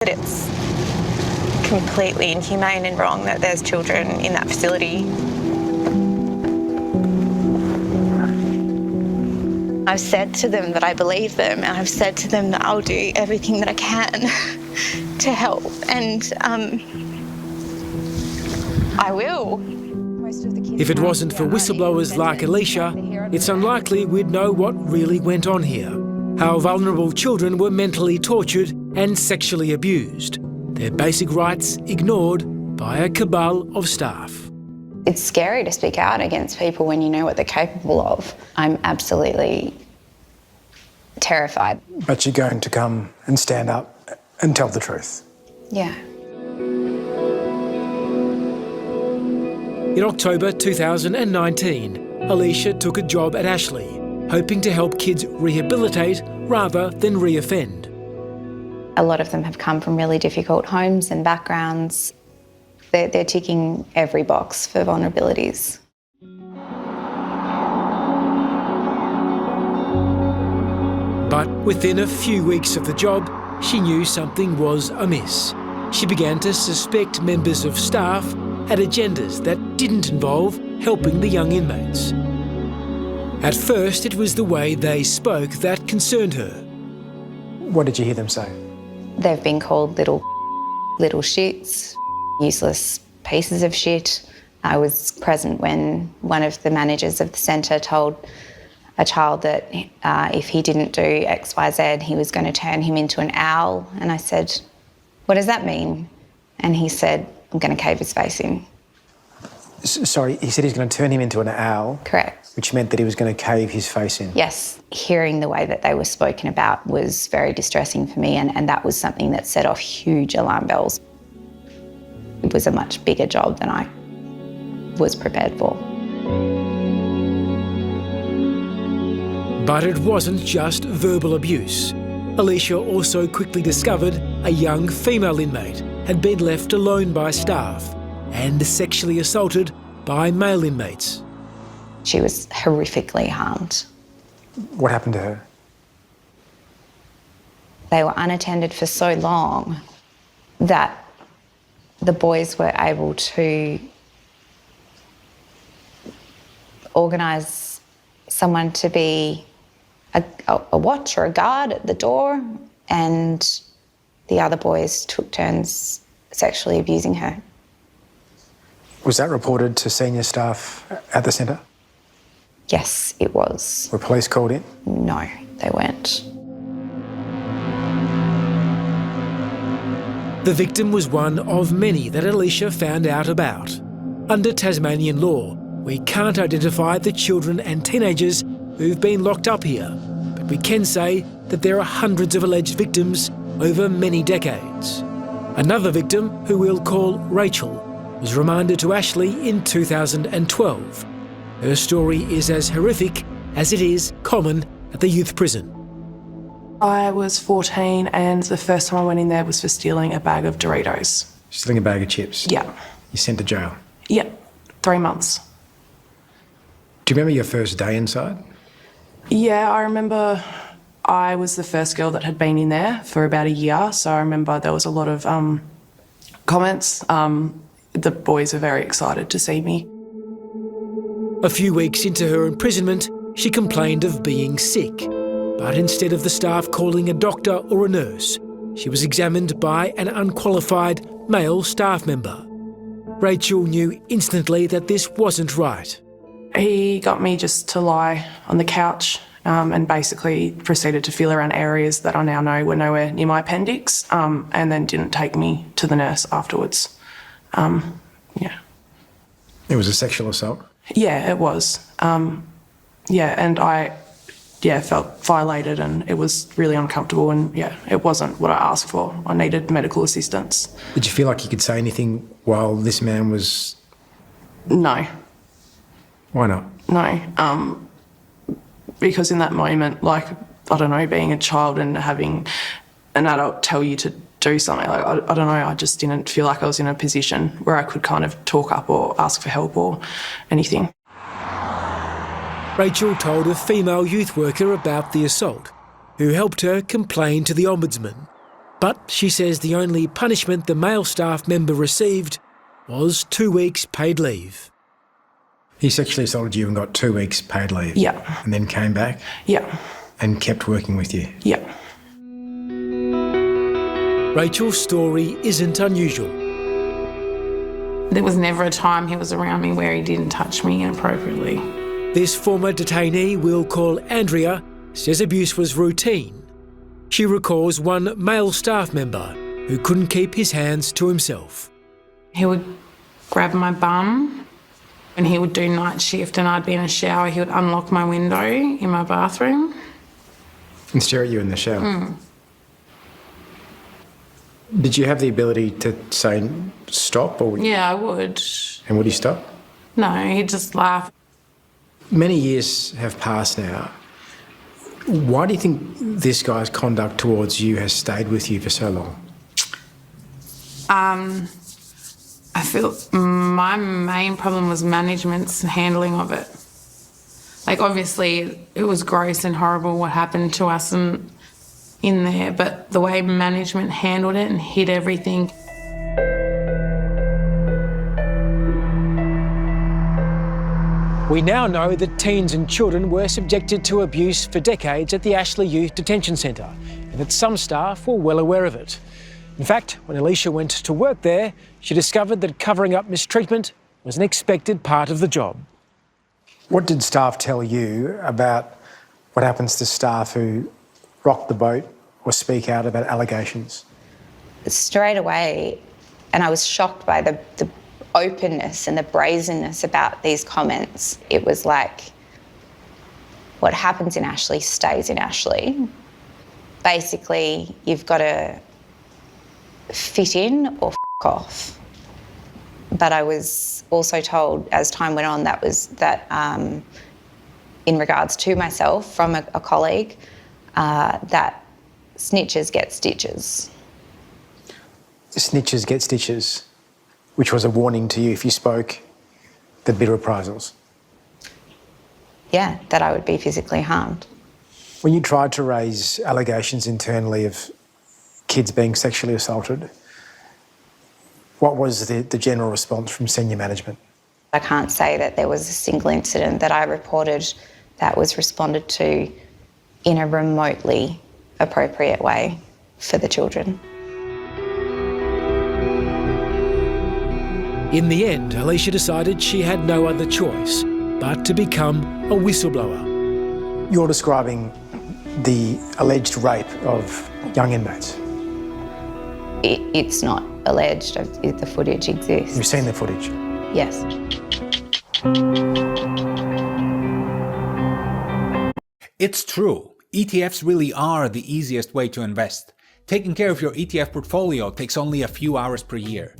That it's completely inhumane and wrong that there's children in that facility. I've said to them that I believe them, and I've said to them that I'll do everything that I can to help, and I will. If it wasn't for whistleblowers like Alicia, it's unlikely we'd know what really went on here. How vulnerable children were mentally tortured and sexually abused. Their basic rights ignored by a cabal of staff. It's scary to speak out against people when you know what they're capable of. I'm absolutely terrified. But you're going to come and stand up and tell the truth? Yeah. In October 2019, Alicia took a job at Ashley, hoping to help kids rehabilitate rather than re-offend. A lot of them have come from really difficult homes and backgrounds. They're ticking every box for vulnerabilities. But within a few weeks of the job, she knew something was amiss. She began to suspect members of staff had agendas that didn't involve helping the young inmates. At first, it was the way they spoke that concerned her. What did you hear them say? They've been called little shits, useless pieces of shit. I was present when one of the managers of the centre told a child that if he didn't do X, Y, Z, he was going to turn him into an owl. And I said, what does that mean? And he said, I'm going to cave his face in. Sorry, he said he's going to turn him into an owl? Correct. Which meant that he was going to cave his face in? Yes. Hearing the way that they were spoken about was very distressing for me, and that was something that set off huge alarm bells. It was a much bigger job than I was prepared for. But it wasn't just verbal abuse. Alicia also quickly discovered a young female inmate had been left alone by staff and sexually assaulted by male inmates. She was horrifically harmed. What happened to her? They were unattended for so long that the boys were able to organise someone to be a watch or a guard at the door, and the other boys took turns sexually abusing her. Was that reported to senior staff at the centre? Yes, it was. Were police called in? No, they weren't. The victim was one of many that Alicia found out about. Under Tasmanian law, we can't identify the children and teenagers who've been locked up here, but we can say that there are hundreds of alleged victims over many decades. Another victim, who we'll call Rachel, was remanded to Ashley in 2012. Her story is as horrific as it is common at the youth prison. I was 14 and the first time I went in there was for stealing a bag of Doritos. Stealing a bag of chips? Yeah. You sent to jail? Yeah, 3 months. Do you remember your first day inside? Yeah, I remember I was the first girl that had been in there for about a year, so I remember there was a lot of comments. The boys were very excited to see me. A few weeks into her imprisonment, she complained of being sick. But instead of the staff calling a doctor or a nurse, she was examined by an unqualified male staff member. Rachel knew instantly that this wasn't right. He got me just to lie on the couch and basically proceeded to feel around areas that I now know were nowhere near my appendix, and then didn't take me to the nurse afterwards. Yeah. It was a sexual assault? Yeah, it was. Yeah, and I felt violated, and it was really uncomfortable, and it wasn't what I asked for. I needed medical assistance. Did you feel like you could say anything while this man was... No. Why not? No. Because in that moment, like, I don't know, being a child and having an adult tell you to do something, like, I don't know, I just didn't feel like I was in a position where I could kind of talk up or ask for help or anything. Rachel told a female youth worker about the assault, who helped her complain to the Ombudsman. But she says the only punishment the male staff member received was 2 weeks paid leave. He sexually assaulted you and got 2 weeks paid leave? Yeah. And then came back? Yeah. And kept working with you? Yeah. Rachel's story isn't unusual. There was never a time he was around me where he didn't touch me inappropriately. This former detainee we'll call Andrea says abuse was routine. She recalls one male staff member who couldn't keep his hands to himself. He would grab my bum and he would do night shift, and I'd be in a shower. He would unlock my window in my bathroom. And stare at you in the shower? Did you have the ability to say stop? Or Yeah, I would. And would he stop? No, he'd just laugh. Many years have passed now. Why do you think this guy's conduct towards you has stayed with you for so long? I feel my main problem was management's handling of it. Like, obviously, it was gross and horrible what happened to us in there, but the way management handled it and hid everything. We now know that teens and children were subjected to abuse for decades at the Ashley Youth Detention Centre, and that some staff were well aware of it. In fact, when Alicia went to work there, she discovered that covering up mistreatment was an expected part of the job. What did staff tell you about what happens to staff who rock the boat or speak out about allegations? Straight away, and I was shocked by the openness and the brazenness about these comments. It was like, what happens in Ashley stays in Ashley. Basically, you've got to fit in or off. But I was also told as time went on that in regards to myself from a colleague, that snitches get stitches. Snitches get stitches, which was a warning to you if you spoke, there'd be reprisals. Yeah, that I would be physically harmed. When you tried to raise allegations internally of kids being sexually assaulted, what was the general response from senior management? I can't say that there was a single incident that I reported that was responded to in a remotely appropriate way for the children. In the end, Alicia decided she had no other choice but to become a whistleblower. You're describing the alleged rape of young inmates. It's not alleged, the footage exists. You've seen the footage? Yes. It's true. ETFs really are the easiest way to invest. Taking care of your ETF portfolio takes only a few hours per year.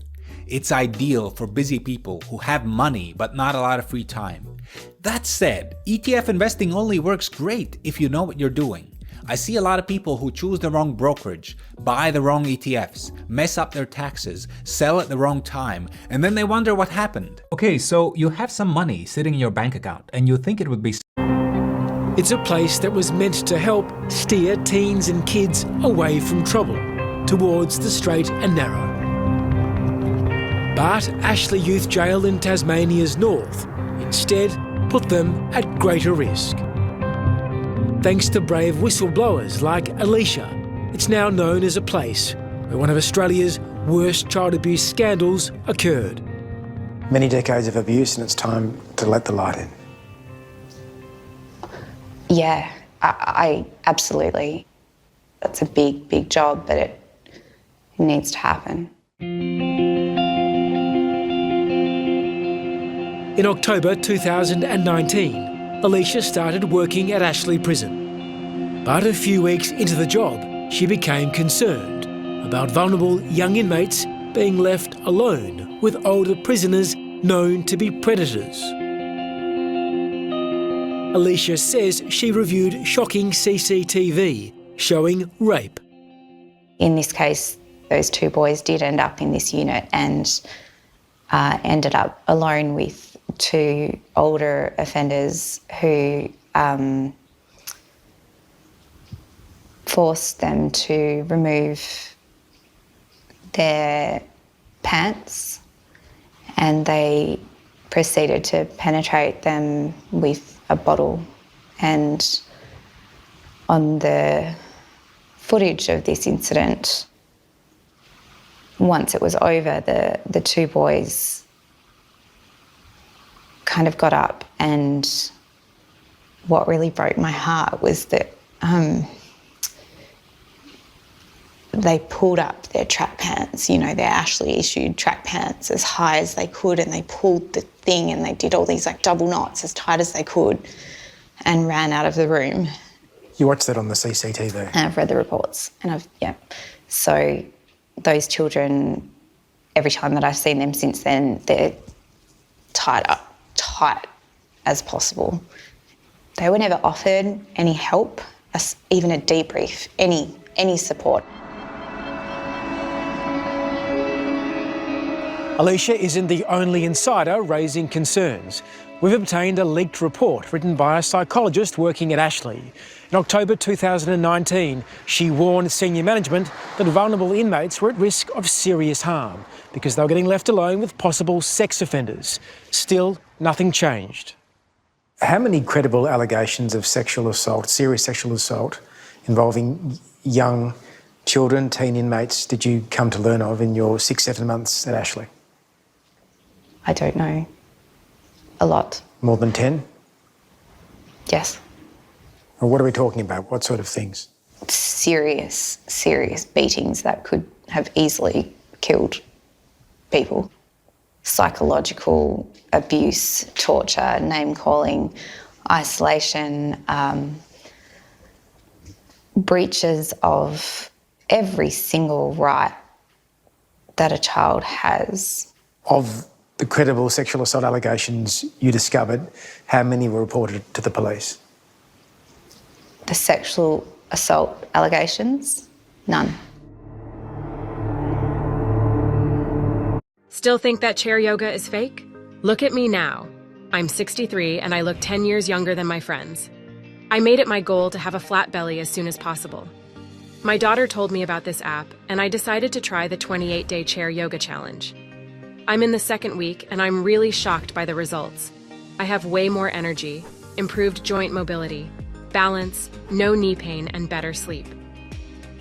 It's ideal for busy people who have money but not a lot of free time. That said, ETF investing only works great if you know what you're doing. I see a lot of people who choose the wrong brokerage, buy the wrong ETFs, mess up their taxes, sell at the wrong time, and then they wonder what happened. Okay, so you have some money sitting in your bank account and you think it would be... It's a place that was meant to help steer teens and kids away from trouble, towards the straight and narrow. But Ashley Youth Jail in Tasmania's north instead put them at greater risk. Thanks to brave whistleblowers like Alicia, it's now known as a place where one of Australia's worst child abuse scandals occurred. Many decades of abuse, and it's time to let the light in. Yeah, I absolutely. That's a big, big job, but it needs to happen. In October 2019, Alicia started working at Ashley Prison. But a few weeks into the job, she became concerned about vulnerable young inmates being left alone with older prisoners known to be predators. Alicia says she reviewed shocking CCTV showing rape. In this case, those two boys did end up in this unit and ended up alone with two older offenders who forced them to remove their pants and they proceeded to penetrate them with a bottle. And on the footage of this incident, once it was over, the two boys kind of got up, and what really broke my heart was that they pulled up their track pants, their Ashley issued track pants, as high as they could, and they pulled the thing and they did all these double knots as tight as they could and ran out of the room. You watched that on the CCTV? And I've read the reports, and So those children, every time that I've seen them since then, they're tied up, tight as possible. They were never offered any help, even a debrief, any support. Alicia isn't the only insider raising concerns. We've obtained a leaked report written by a psychologist working at Ashley. In October 2019, she warned senior management that vulnerable inmates were at risk of serious harm because they were getting left alone with possible sex offenders. Still, nothing changed. How many credible allegations of sexual assault, serious sexual assault, involving young children, teen inmates, did you come to learn of in your 6-7 months at Ashley? I don't know. A lot. More than 10? Yes. Well, what are we talking about? What sort of things? Serious beatings that could have easily killed people. Psychological abuse, torture, name-calling, isolation, breaches of every single right that a child has. Of the credible sexual assault allegations you discovered, how many were reported to the police? The sexual assault allegations? None. Still think that chair yoga is fake? Look at me now. I'm 63 and I look 10 years younger than my friends. I made it my goal to have a flat belly as soon as possible. My daughter told me about this app and I decided to try the 28-day chair yoga challenge. I'm in the second week and I'm really shocked by the results. I have way more energy, improved joint mobility, balance, no knee pain, and better sleep.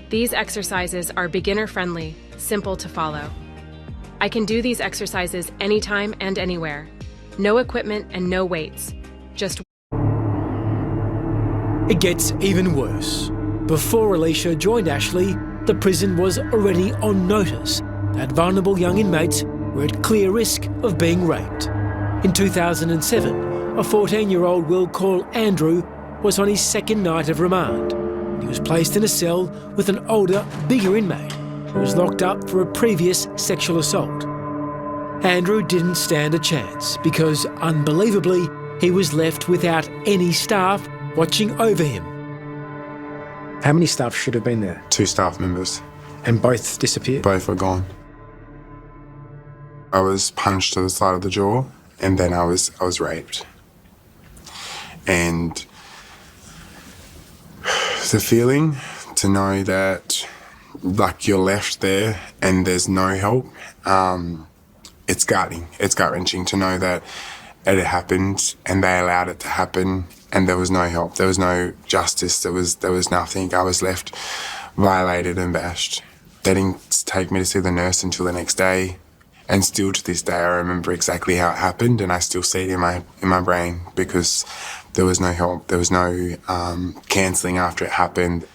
These exercises are beginner-friendly, simple to follow. I can do these exercises anytime and anywhere. No equipment and no weights. Just... It gets even worse. Before Alicia joined Ashley, the prison was already on notice that vulnerable young inmates were at clear risk of being raped. In 2007, a 14-year-old Will called Andrew was on his second night of remand. He was placed in a cell with an older, bigger inmate who was locked up for a previous sexual assault. Andrew didn't stand a chance because, unbelievably, he was left without any staff watching over him. How many staff should have been there? 2 staff members. And both disappeared? Both were gone. I was punched to the side of the jaw, and then I was raped. And the feeling to know that, you're left there and there's no help, it's gutting. It's gut-wrenching to know that it had happened and they allowed it to happen and there was no help. There was no justice. There was nothing. I was left violated and bashed. They didn't take me to see the nurse until the next day. And still to this day, I remember exactly how it happened, and I still see it in my brain because there was no help. There was no cancelling after it happened.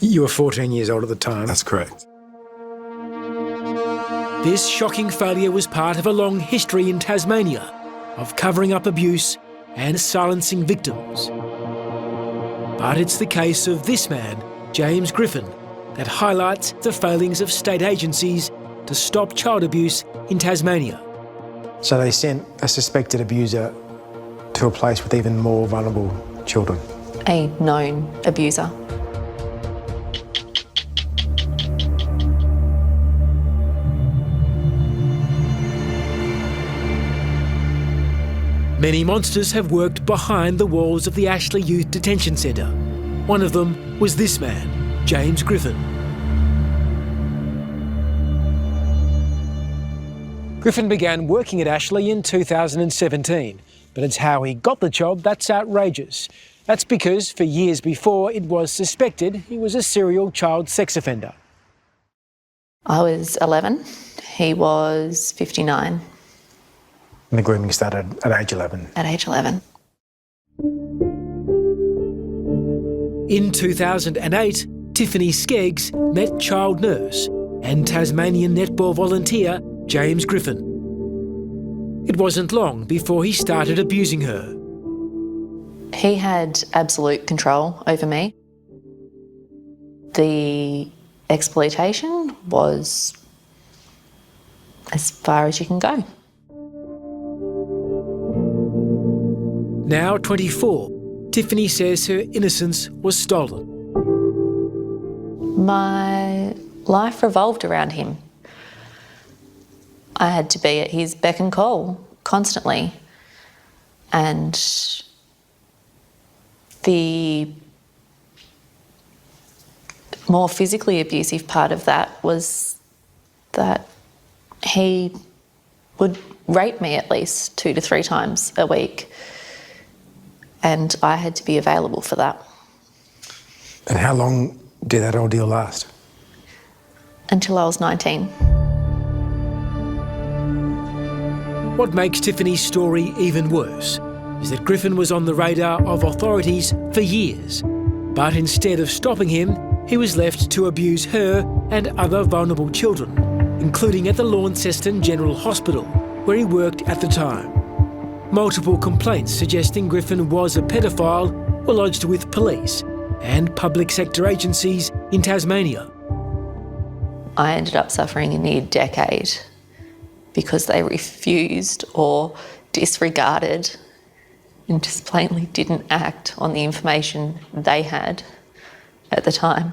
You were 14 years old at the time. That's correct. This shocking failure was part of a long history in Tasmania of covering up abuse and silencing victims. But it's the case of this man, James Griffin, that highlights the failings of state agencies to stop child abuse in Tasmania. So they sent a suspected abuser to a place with even more vulnerable children? A known abuser. Many monsters have worked behind the walls of the Ashley Youth Detention Centre. One of them was this man, James Griffin. Griffin began working at Ashley in 2017, but it's how he got the job that's outrageous. That's because for years before, it was suspected he was a serial child sex offender. I was 11, he was 59. And the grooming started at age 11. At age 11. In 2008, Tiffany Skeggs met child nurse and Tasmanian netball volunteer James Griffin. It wasn't long before he started abusing her. He had absolute control over me. The exploitation was as far as you can go. Now 24, Tiffany says her innocence was stolen. My life revolved around him. I had to be at his beck and call constantly. And the more physically abusive part of that was that he would rape me at least 2 to 3 times a week. And I had to be available for that. And how long did that ordeal last? Until I was 19. What makes Tiffany's story even worse is that Griffin was on the radar of authorities for years. But instead of stopping him, he was left to abuse her and other vulnerable children, including at the Launceston General Hospital, where he worked at the time. Multiple complaints suggesting Griffin was a pedophile were lodged with police and public sector agencies in Tasmania. I ended up suffering a near decade because they refused or disregarded and just plainly didn't act on the information they had at the time.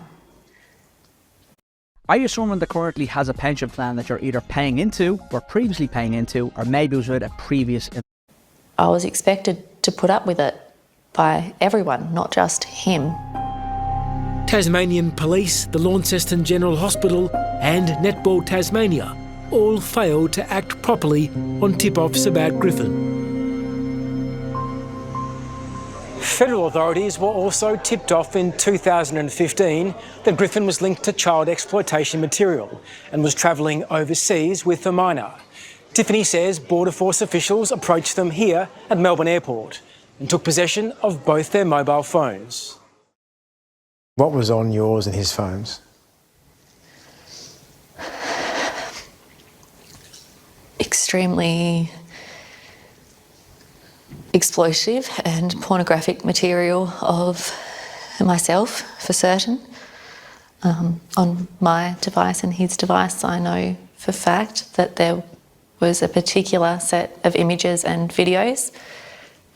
Are you someone that currently has a pension plan that you're either paying into or previously paying into, or maybe was with a previous? I was expected to put up with it by everyone, not just him. Tasmanian Police, the Launceston General Hospital and Netball Tasmania all failed to act properly on tip-offs about Griffin. Federal authorities were also tipped off in 2015 that Griffin was linked to child exploitation material and was travelling overseas with a minor. Tiffany says Border Force officials approached them here at Melbourne Airport and took possession of both their mobile phones. What was on yours and his phones? Extremely exploitative and pornographic material of myself, for certain. On my device and his device, I know for fact that there was a particular set of images and videos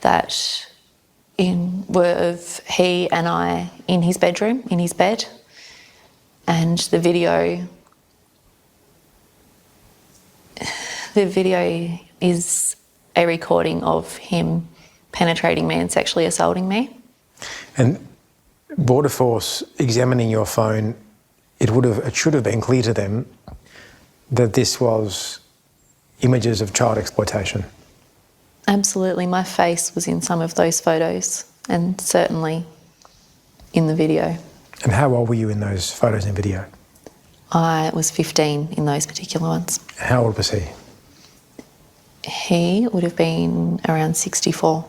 that were of he and I in his bedroom, in his bed, and the video is a recording of him penetrating me and sexually assaulting me. And Border Force examining your phone, it should have been clear to them that this was images of child exploitation. Absolutely. My face was in some of those photos and certainly in the video. And how old were you in those photos and video? I was 15 in those particular ones. How old was he? He would have been around 64.